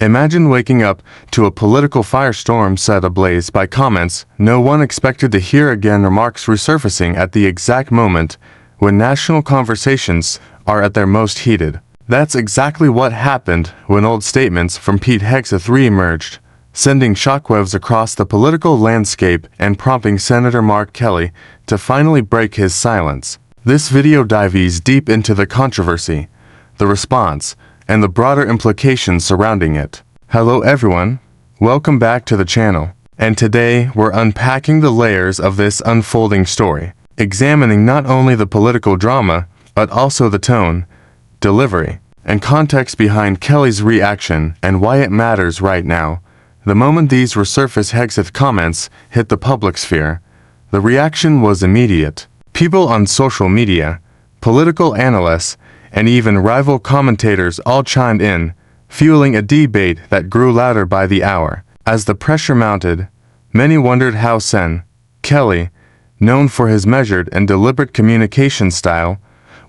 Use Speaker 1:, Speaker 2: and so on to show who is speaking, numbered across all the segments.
Speaker 1: Imagine waking up to a political firestorm set ablaze by comments no one expected to hear again, remarks resurfacing at the exact moment when national conversations are at their most heated. That's exactly what happened when old statements from Pete Hegseth re-emerged, sending shockwaves across the political landscape and prompting Senator Mark Kelly to finally break his silence. This video dives deep into the controversy, the response, and the broader implications surrounding it. Hello everyone, welcome back to the channel. And today we're unpacking the layers of this unfolding story, examining not only the political drama, but also the tone, delivery, and context behind Kelly's reaction and why it matters right now. The moment these Resurface Hegseth comments hit the public sphere, the reaction was immediate. People on social media, political analysts, and even rival commentators all chimed in, fueling a debate that grew louder by the hour. As the pressure mounted, many wondered how Sen Kelly, known for his measured and deliberate communication style,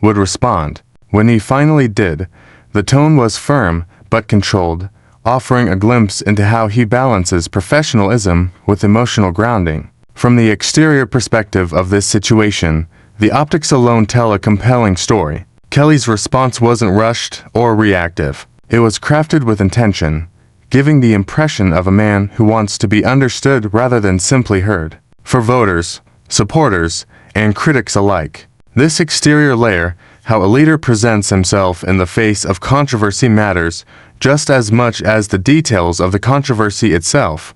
Speaker 1: would respond. When he finally did, the tone was firm but controlled, offering a glimpse into how he balances professionalism with emotional grounding. From the exterior perspective of this situation, the optics alone tell a compelling story. Kelly's response wasn't rushed or reactive. It was crafted with intention, giving the impression of a man who wants to be understood rather than simply heard. For voters, supporters, and critics alike, this exterior layer, how a leader presents himself in the face of controversy, matters just as much as the details of the controversy itself.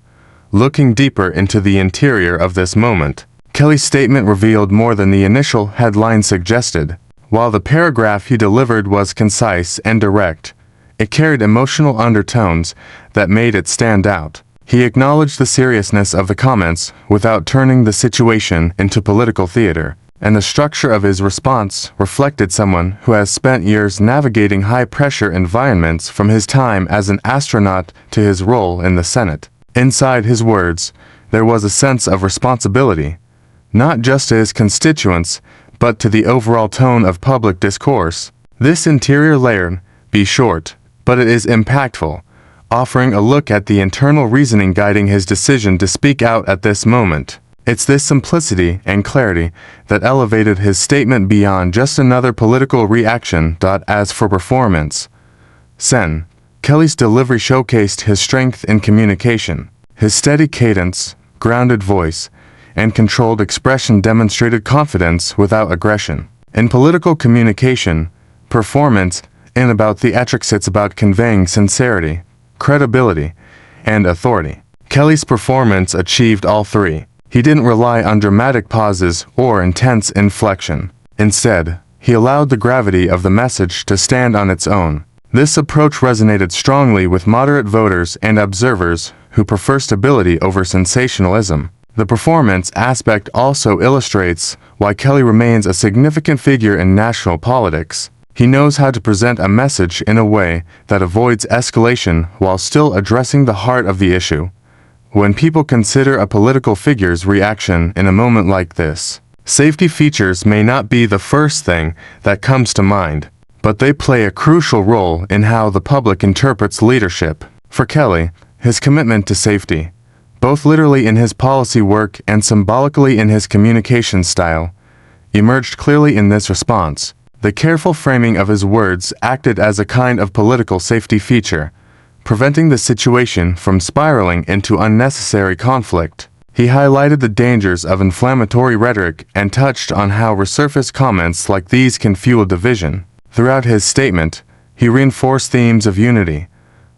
Speaker 1: Looking deeper into the interior of this moment, Kelly's statement revealed more than the initial headline suggested. While the paragraph he delivered was concise and direct, it carried emotional undertones that made it stand out. He acknowledged the seriousness of the comments without turning the situation into political theater, and the structure of his response reflected someone who has spent years navigating high-pressure environments, from his time as an astronaut to his role in the Senate. Inside his words, there was a sense of responsibility, not just to his constituents, but to the overall tone of public discourse. This interior layer, be short, but it is impactful, offering a look at the internal reasoning guiding his decision to speak out at this moment. It's this simplicity and clarity that elevated his statement beyond just another political reaction. As for performance, Sen Kelly's delivery showcased his strength in communication. His steady cadence, grounded voice, and controlled expression demonstrated confidence without aggression. In political communication, performance isn't about theatrics, it's about conveying sincerity, credibility, and authority. Kelly's performance achieved all three. He didn't rely on dramatic pauses or intense inflection. Instead, he allowed the gravity of the message to stand on its own. This approach resonated strongly with moderate voters and observers who prefer stability over sensationalism. The performance aspect also illustrates why Kelly remains a significant figure in national politics. He knows how to present a message in a way that avoids escalation while still addressing the heart of the issue. When people consider a political figure's reaction in a moment like this, safety features may not be the first thing that comes to mind, but they play a crucial role in how the public interprets leadership. For Kelly, his commitment to safety, both literally in his policy work and symbolically in his communication style, emerged clearly in this response. The careful framing of his words acted as a kind of political safety feature, preventing the situation from spiraling into unnecessary conflict. He highlighted the dangers of inflammatory rhetoric and touched on how resurfaced comments like these can fuel division. Throughout his statement, he reinforced themes of unity,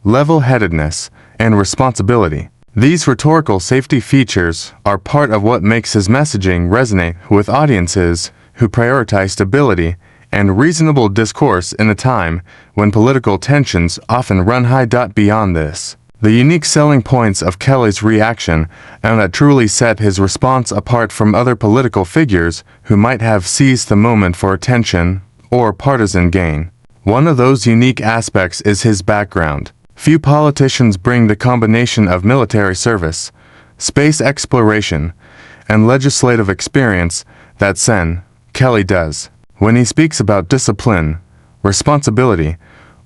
Speaker 1: level-headedness, and responsibility. These rhetorical safety features are part of what makes his messaging resonate with audiences who prioritize stability and reasonable discourse in a time when political tensions often run high. Beyond this, the unique selling points of Kelly's reaction and that truly set his response apart from other political figures who might have seized the moment for attention or partisan gain. One of those unique aspects is his background. Few politicians bring the combination of military service, space exploration, and legislative experience that Sen Kelly does. When he speaks about discipline, responsibility,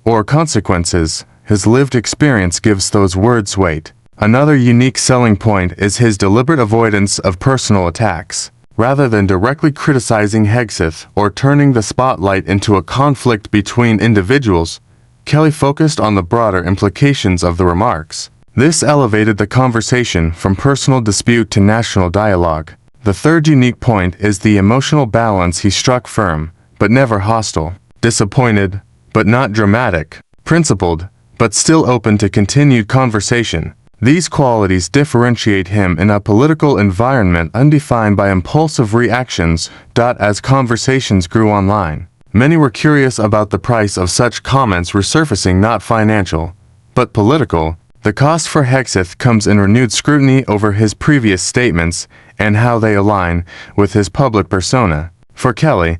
Speaker 1: or consequences, his lived experience gives those words weight. Another unique selling point is his deliberate avoidance of personal attacks. Rather than directly criticizing Hegseth or turning the spotlight into a conflict between individuals, Kelly focused on the broader implications of the remarks. This elevated the conversation from personal dispute to national dialogue. The third unique point is the emotional balance. He struck firm, but never hostile, disappointed, but not dramatic, principled, but still open to continued conversation. These qualities differentiate him in a political environment undefined by impulsive reactions. As conversations grew online, many were curious about the price of such comments resurfacing, not financial, but political. The cost for Hegseth comes in renewed scrutiny over his previous statements and how they align with his public persona. For Kelly,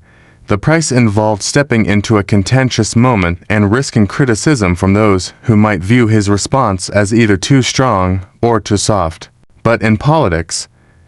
Speaker 1: the price involved stepping into a contentious moment and risking criticism from those who might view his response as either too strong or too soft. But in politics,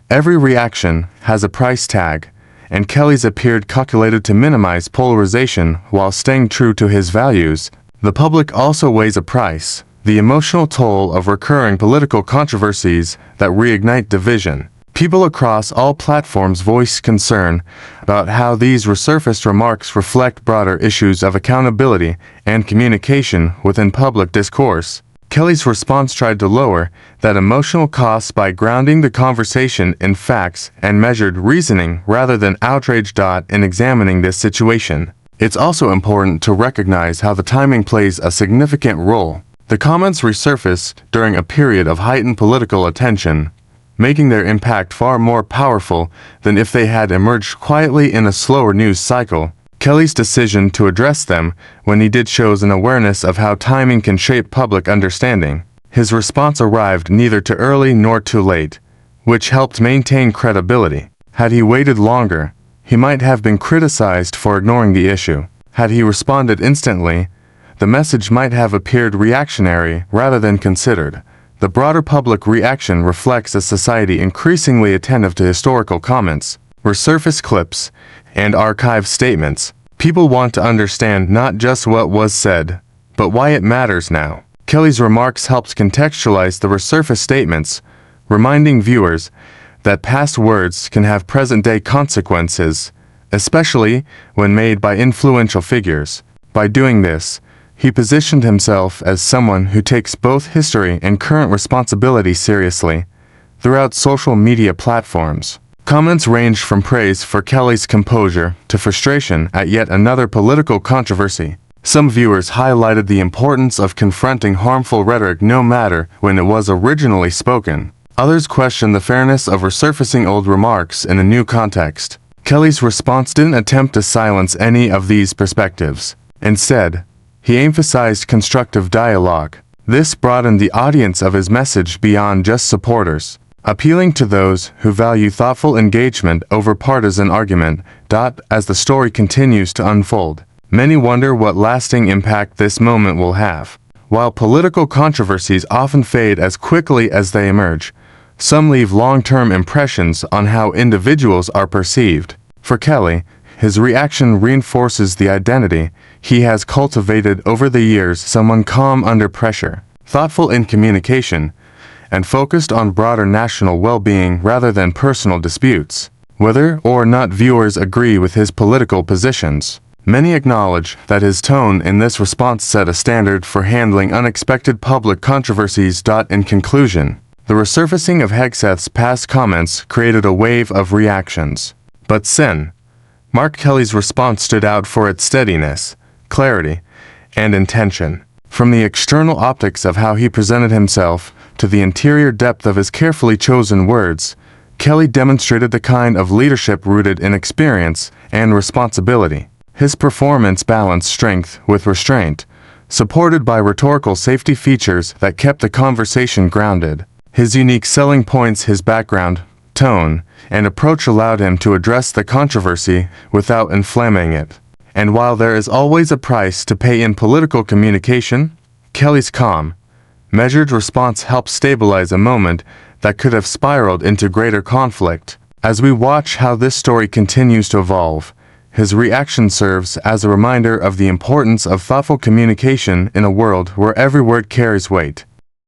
Speaker 1: every reaction has a price tag, and Kelly's appeared calculated to minimize polarization while staying true to his values. The public also weighs a price: the emotional toll of recurring political controversies that reignite division. People across all platforms voiced concern about how these resurfaced remarks reflect broader issues of accountability and communication within public discourse. Kelly's response tried to lower that emotional cost by grounding the conversation in facts and measured reasoning rather than outrage. In examining this situation, it's also important to recognize how the timing plays a significant role. The comments resurfaced during a period of heightened political attention, making their impact far more powerful than if they had emerged quietly in a slower news cycle. Kelly's decision to address them when he did shows an awareness of how timing can shape public understanding. His response arrived neither too early nor too late, which helped maintain credibility. Had he waited longer, he might have been criticized for ignoring the issue. Had he responded instantly, the message might have appeared reactionary rather than considered. The broader public reaction reflects a society increasingly attentive to historical comments, resurfaced clips, and archived statements. People want to understand not just what was said, but why it matters now. Kelly's remarks helped contextualize the resurfaced statements, reminding viewers that past words can have present-day consequences, especially when made by influential figures. By doing this, he positioned himself as someone who takes both history and current responsibility seriously. Throughout social media platforms, comments ranged from praise for Kelly's composure to frustration at yet another political controversy. Some viewers highlighted the importance of confronting harmful rhetoric no matter when it was originally spoken. Others questioned the fairness of resurfacing old remarks in a new context. Kelly's response didn't attempt to silence any of these perspectives. Instead, he emphasized constructive dialogue. This broadened the audience of his message beyond just supporters, appealing to those who value thoughtful engagement over partisan argument. As the story continues to unfold, many wonder what lasting impact this moment will have. While political controversies often fade as quickly as they emerge, some leave long-term impressions on how individuals are perceived. For Kelly, his reaction reinforces the identity he has cultivated over the years: someone calm under pressure, thoughtful in communication, and focused on broader national well-being rather than personal disputes. Whether or not viewers agree with his political positions, many acknowledge that his tone in this response set a standard for handling unexpected public controversies. In conclusion, the resurfacing of Hegseth's past comments created a wave of reactions, but Sen Mark Kelly's response stood out for its steadiness, clarity, and intention. From the external optics of how he presented himself to the interior depth of his carefully chosen words, Kelly demonstrated the kind of leadership rooted in experience and responsibility. His performance balanced strength with restraint, supported by rhetorical safety features that kept the conversation grounded. His unique selling points, his background, tone, and approach allowed him to address the controversy without inflaming it. And while there is always a price to pay in political communication, Kelly's calm, measured response helped stabilize a moment that could have spiraled into greater conflict. As we watch how this story continues to evolve, his reaction serves as a reminder of the importance of thoughtful communication in a world where every word carries weight.